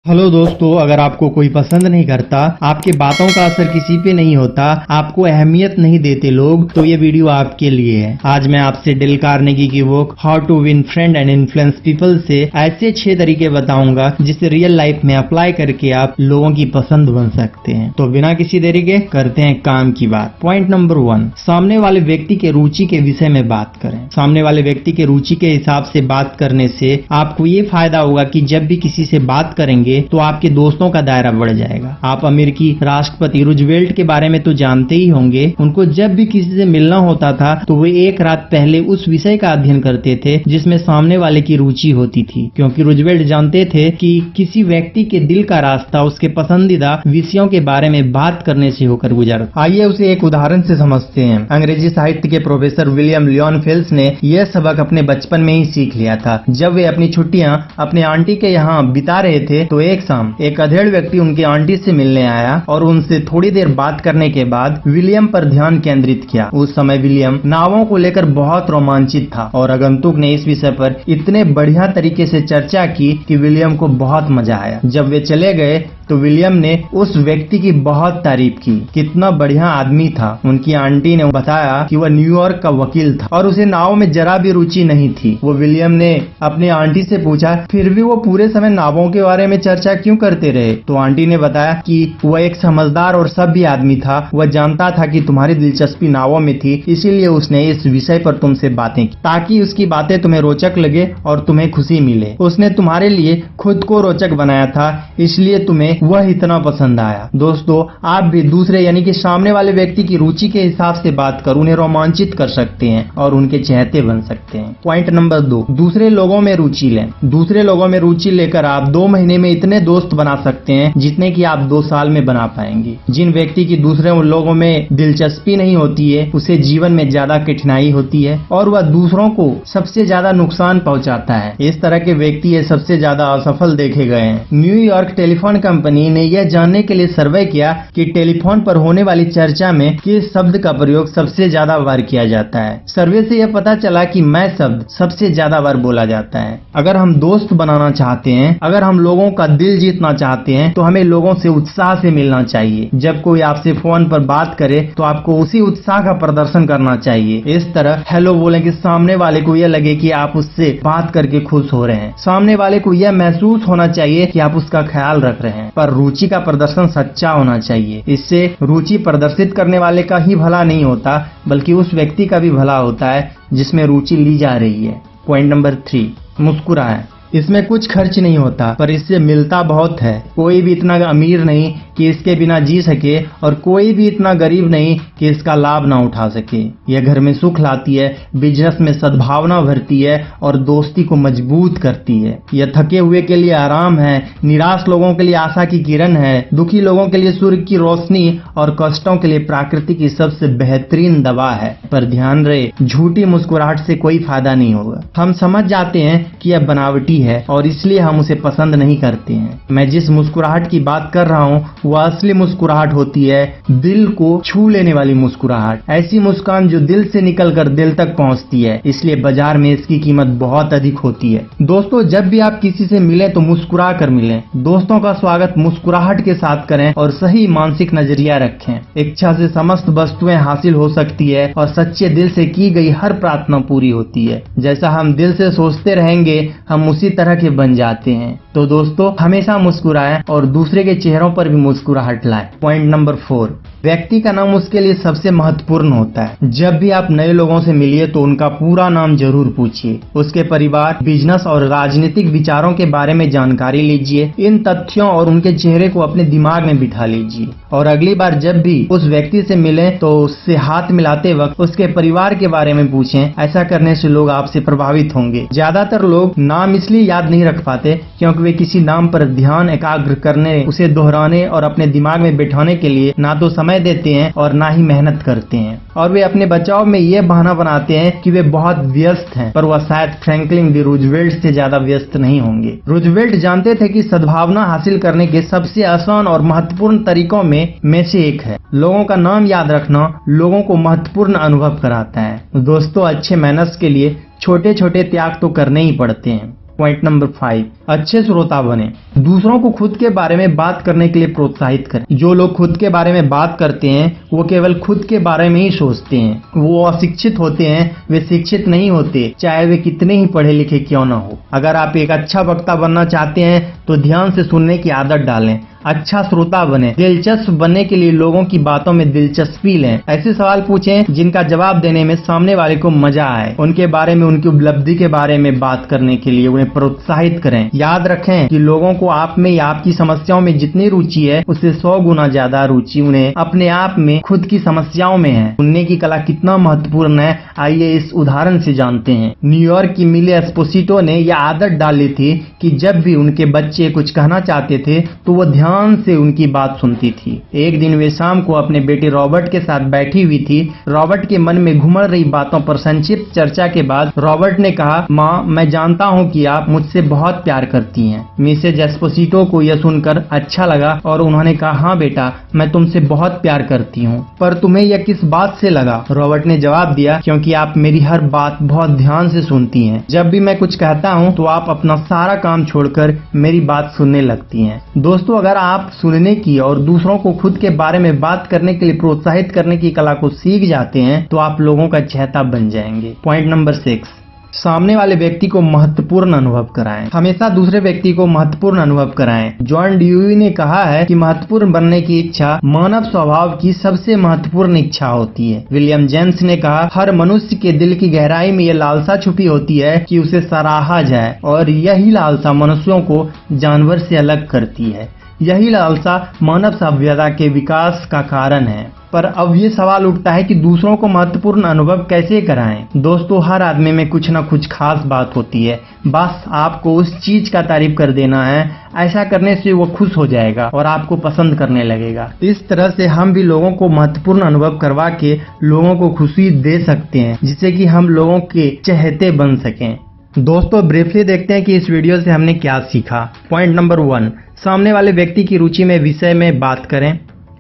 Hello दोस्तों, अगर आपको कोई पसंद नहीं करता, आपके बातों का असर किसी पे नहीं होता, आपको अहमियत नहीं देते लोग, तो ये वीडियो आपके लिए है। आज मैं आपसे डेल कार्नेगी की book how to win friend and influence people से ऐसे 6 तरीके बताऊंगा जिसे रियल लाइफ में अप्लाई करके आप लोगों की पसंद बन सकते हैं। तो बिना किसी देरी के करते हैं काम की बात। पॉइंट नंबर 1, सामने वाले व्यक्ति के रुचि के विषय में बात करें। सामने वाले व्यक्ति के रुचि के हिसाब से बात करने से आपको ये फायदा होगा कि जब भी किसी से बात करेंगे तो आपके दोस्तों का दायरा बढ़ जाएगा। आप अमेरिकी राष्ट्रपति रूजवेल्ट के बारे में तो जानते ही होंगे। उनको जब भी किसी से मिलना होता था तो वे एक रात पहले उस विषय का अध्ययन करते थे जिसमें सामने वाले की रुचि होती थी, क्योंकि रूजवेल्ट जानते थे कि किसी व्यक्ति के दिल का रास्ता उसके पसंदीदा विषयों के बारे में बात करने से होकर गुजरता। आइए उसे एक उदाहरण से समझते हैं। अंग्रेजी साहित्य के प्रोफेसर विलियम लियोन फेल्स ने यह सबक अपने बचपन में ही सीख लिया था। जब वे अपनी छुट्टियां अपने आंटी के यहाँ बिता रहे थे तो एक शाम एक अधेड़ व्यक्ति उनकी आंटी से मिलने आया और उनसे थोड़ी देर बात करने के बाद विलियम पर ध्यान केंद्रित किया। उस समय विलियम नावों को लेकर बहुत रोमांचित था और आगंतुक ने इस विषय पर इतने बढ़िया तरीके से चर्चा की कि विलियम को बहुत मजा आया। जब वे चले गए तो विलियम ने उस व्यक्ति की बहुत तारीफ की, कितना बढ़िया आदमी था। उनकी आंटी ने बताया कि वह न्यूयॉर्क का वकील था और उसे नाव में जरा भी रुचि नहीं थी। वो विलियम ने अपनी आंटी से पूछा, फिर भी वो पूरे समय नावों के बारे में चर्चा क्यों करते रहे? तो आंटी ने बताया कि वह एक समझदार और सभ्य आदमी था। वह जानता था कि तुम्हारी दिलचस्पी नावों में थी, इसीलिए उसने इस विषय पर तुमसे बातें की ताकि उसकी बातें तुम्हें रोचक लगे और तुम्हें खुशी मिले। उसने तुम्हारे लिए खुद को रोचक बनाया था, इसलिए तुम्हें वह इतना पसंद आया। दोस्तों, आप भी दूसरे यानी कि सामने वाले व्यक्ति की रुचि के हिसाब से बात कर उन्हें रोमांचित कर सकते हैं और उनके चहेते बन सकते हैं। पॉइंट नंबर 2, दूसरे लोगों में रुचि लें। दूसरे लोगों में रुचि लेकर आप 2 महीने में इतने दोस्त बना सकते हैं जितने कि आप 2 साल में बना पाएंगे। जिन व्यक्ति की दूसरे लोगों में दिलचस्पी नहीं होती है उसे जीवन में ज्यादा कठिनाई होती है और वह दूसरों को सबसे ज्यादा नुकसान पहुंचाता है। इस तरह के व्यक्ति सबसे ज्यादा असफल देखे गए हैं। न्यूयॉर्क टेलीफोन कंपनी ने यह जानने के लिए सर्वे किया कि टेलीफोन पर होने वाली चर्चा में किस शब्द का प्रयोग सबसे ज्यादा बार किया जाता है। सर्वे से यह पता चला कि मैं शब्द सबसे ज्यादा बार बोला जाता है। अगर हम दोस्त बनाना चाहते हैं, अगर हम लोगों का दिल जीतना चाहते हैं तो हमें लोगों से उत्साह से मिलना चाहिए। जब कोई आपसे फोन पर बात करे तो आपको उसी उत्साह का प्रदर्शन करना चाहिए। इस तरह हेलो बोलें कि सामने वाले को यह लगे कि आप उससे बात करके खुश हो रहे हैं। सामने वाले को यह महसूस होना चाहिए कि आप उसका ख्याल रख रहे हैं। पर रुचि का प्रदर्शन सच्चा होना चाहिए। इससे रुचि प्रदर्शित करने वाले का ही भला नहीं होता बल्कि उस व्यक्ति का भी भला होता है जिसमें रुचि ली जा रही है। Point number 3, मुस्कुराएं। इसमें कुछ खर्च नहीं होता पर इससे मिलता बहुत है। कोई भी इतना अमीर नहीं कि इसके बिना जी सके और कोई भी इतना गरीब नहीं कि इसका लाभ ना उठा सके। यह घर में सुख लाती है, बिजनेस में सद्भावना भरती है और दोस्ती को मजबूत करती है। यह थके हुए के लिए आराम है, निराश लोगों के लिए आशा की किरण है, दुखी लोगों के लिए सूर्य की रोशनी और कष्टों के लिए प्रकृति की सबसे बेहतरीन दवा है। पर ध्यान रहे, झूठी मुस्कुराहट से कोई फायदा नहीं होगा। हम समझ जाते हैं कि यह बनावटी है और इसलिए हम उसे पसंद नहीं करते हैं। मैं जिस मुस्कुराहट की बात कर रहा हूँ वह असली मुस्कुराहट होती है, दिल को छू लेने वाली मुस्कुराहट। ऐसी मुस्कान जो दिल से निकलकर दिल तक पहुँचती है, इसलिए बाजार में इसकी कीमत बहुत अधिक होती है। दोस्तों, जब भी आप किसी से मिलें तो मुस्कुरा कर मिलें। दोस्तों का स्वागत मुस्कुराहट के साथ करें और सही मानसिक नजरिया रखें। इच्छा से समस्त वस्तुएं हासिल हो सकती है और सच्चे दिल से की गई हर प्रार्थना पूरी होती है। जैसा हम दिल से सोचते रहेंगे हम उसी तरह के बन जाते हैं। तो दोस्तों, हमेशा मुस्कुराएं और दूसरे के चेहरों पर भी मुस्कुराहट लाएं। पॉइंट नंबर 4, व्यक्ति का नाम उसके लिए सबसे महत्वपूर्ण होता है। जब भी आप नए लोगों से मिलिए तो उनका पूरा नाम जरूर पूछिए। उसके परिवार, बिजनेस और राजनीतिक विचारों के बारे में जानकारी लीजिए। इन तथ्यों और उनके चेहरे को अपने दिमाग में बिठा लीजिए और अगली बार जब भी उस व्यक्ति से मिले तो उससे हाथ मिलाते वक्त उसके परिवार के बारे में पूछें। ऐसा करने से लोग आपसे प्रभावित होंगे। ज्यादातर लोग नाम इसलिए याद नहीं रख पाते क्योंकि वे किसी नाम पर ध्यान एकाग्र करने, उसे दोहराने और अपने दिमाग में बिठाने के लिए ना तो समय देते हैं और ना ही मेहनत करते हैं। और वे अपने बचाव में ये बहाना बनाते हैं कि वे बहुत व्यस्त हैं, पर वह शायद फ्रैंकलिन डी रूजवेल्ट से ज्यादा व्यस्त नहीं होंगे। रूजवेल्ट जानते थे कि सद्भावना हासिल करने के सबसे आसान और महत्वपूर्ण तरीकों में से एक है लोगों का नाम याद रखना। लोगों को महत्वपूर्ण अनुभव कराता है। दोस्तों, अच्छे मैनर्स के लिए छोटे छोटे त्याग तो करने ही पड़ते हैं। पॉइंट नंबर 5, अच्छे श्रोता बने। दूसरों को खुद के बारे में बात करने के लिए प्रोत्साहित करें। जो लोग खुद के बारे में बात करते हैं वो केवल खुद के बारे में ही सोचते हैं। वो अशिक्षित होते हैं, वे शिक्षित नहीं होते, चाहे वे कितने ही पढ़े लिखे क्यों न हो। अगर आप एक अच्छा वक्ता बनना चाहते हैं तो ध्यान से सुनने की आदत डालें। अच्छा श्रोता बने। दिलचस्प बनने के लिए लोगों की बातों में दिलचस्पी लें। ऐसे सवाल पूछें जिनका जवाब देने में सामने वाले को मजा आए। उनके बारे में, उनकी उपलब्धि के बारे में बात करने के लिए उन्हें प्रोत्साहित करें। याद रखें कि लोगों को आप में या आपकी समस्याओं में जितनी रुचि है उससे 100 गुना ज्यादा रुचि उन्हें अपने आप में, खुद की समस्याओं में है। सुनने की कला कितना महत्वपूर्ण है, आइए इस उदाहरण से जानते हैं। न्यूयॉर्क की मिली एस्पोसितो ने यह आदत डाली थी कि जब भी उनके बच्चे कुछ कहना चाहते थे तो वो ध्यान से उनकी बात सुनती थी। एक दिन वे शाम को अपने बेटे रॉबर्ट के साथ बैठी हुई थी। रॉबर्ट के मन में घुमड़ रही बातों पर संक्षिप्त चर्चा के बाद रॉबर्ट ने कहा, माँ, मैं जानता हूँ कि आप मुझसे बहुत प्यार करती हैं। मिसेज एस्पोसितो को यह सुनकर अच्छा लगा और उन्होंने कहा, हाँ बेटा, मैं तुमसे बहुत प्यार करती हूँ, पर तुम्हें यह किस बात से लगा? रॉबर्ट ने जवाब दिया, क्योंकि आप मेरी हर बात बहुत ध्यान से सुनती हैं। जब भी मैं कुछ कहता हूँ तो आप अपना सारा काम छोड़कर मेरी बात सुनने लगती हैं। दोस्तों, अगर आप सुनने की और दूसरों को खुद के बारे में बात करने के लिए प्रोत्साहित करने की कला को सीख जाते हैं तो आप लोगों का चहेता बन जाएंगे। पॉइंट नंबर 6, सामने वाले व्यक्ति को महत्वपूर्ण अनुभव कराएं। हमेशा दूसरे व्यक्ति को महत्वपूर्ण अनुभव कराएं। जॉन ड्यूई ने कहा है कि महत्वपूर्ण बनने की इच्छा मानव स्वभाव की सबसे महत्वपूर्ण इच्छा होती है। विलियम जेम्स ने कहा, हर मनुष्य के दिल की गहराई में यह लालसा छुपी होती है कि उसे सराहा जाए, और यही लालसा मनुष्यों को जानवर से अलग करती है। यही लालसा मानव सभ्यता के विकास का कारण है। पर अब ये सवाल उठता है कि दूसरों को महत्वपूर्ण अनुभव कैसे कराएं? दोस्तों, हर आदमी में कुछ न कुछ खास बात होती है। बस आपको उस चीज का तारीफ कर देना है। ऐसा करने से वो खुश हो जाएगा और आपको पसंद करने लगेगा। इस तरह से हम भी लोगों को महत्वपूर्ण अनुभव करवा के लोगों को खुशी दे सकते हैं, जिससे कि हम लोगों के चहेते बन सकें। दोस्तों, ब्रीफली देखते हैं कि इस वीडियो से हमने क्या सीखा। पॉइंट नंबर 1, सामने वाले व्यक्ति की रुचि में विषय में बात करें।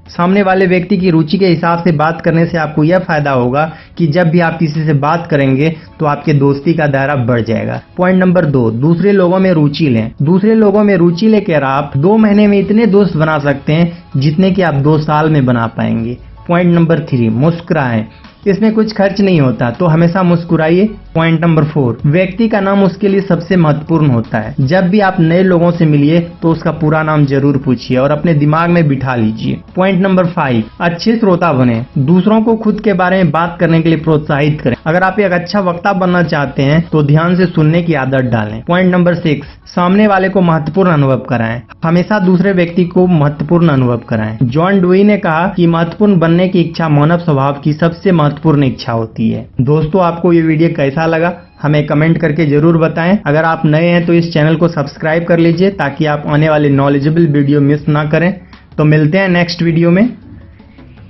सामने वाले व्यक्ति की रुचि के हिसाब से बात करने से आपको यह फायदा होगा कि जब भी आप किसी से बात करेंगे तो आपके दोस्ती का दायरा बढ़ जाएगा। पॉइंट नंबर 2, दूसरे लोगों में रुचि लें। दूसरे लोगों में रुचि लेकर आप 2 महीने में इतने दोस्त बना सकते हैं जितने कि आप 2 साल में बना पाएंगे। Point number 3, मुस्कुराएं। इसमें कुछ खर्च नहीं होता तो हमेशा मुस्कुराइए। पॉइंट नंबर 4, व्यक्ति का नाम उसके लिए सबसे महत्वपूर्ण होता है। जब भी आप नए लोगों से मिलिए तो उसका पूरा नाम जरूर पूछिए और अपने दिमाग में बिठा लीजिए। पॉइंट नंबर 5, अच्छे श्रोता बने। दूसरों को खुद के बारे में बात करने के लिए प्रोत्साहित करें। अगर आप एक अच्छा वक्ता बनना चाहते हैं तो ध्यान से सुनने की आदत डालें। पॉइंट नंबर 6, सामने वाले को महत्वपूर्ण अनुभव कराएं। हमेशा दूसरे व्यक्ति को महत्वपूर्ण अनुभव कराएं। जॉन ड्यूई ने कहा कि महत्वपूर्ण बनने की इच्छा मानव स्वभाव की सबसे महत्वपूर्ण इच्छा होती है। दोस्तों, आपको ये वीडियो कैसा लगा हमें कमेंट करके जरूर बताएं। अगर आप नए हैं तो इस चैनल को सब्सक्राइब कर लीजिए ताकि आप आने वाले नॉलेजेबल वीडियो मिस ना करें। तो मिलते हैं नेक्स्ट वीडियो में।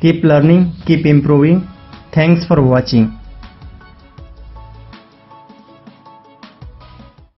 Keep learning, keep improving. Thanks for watching.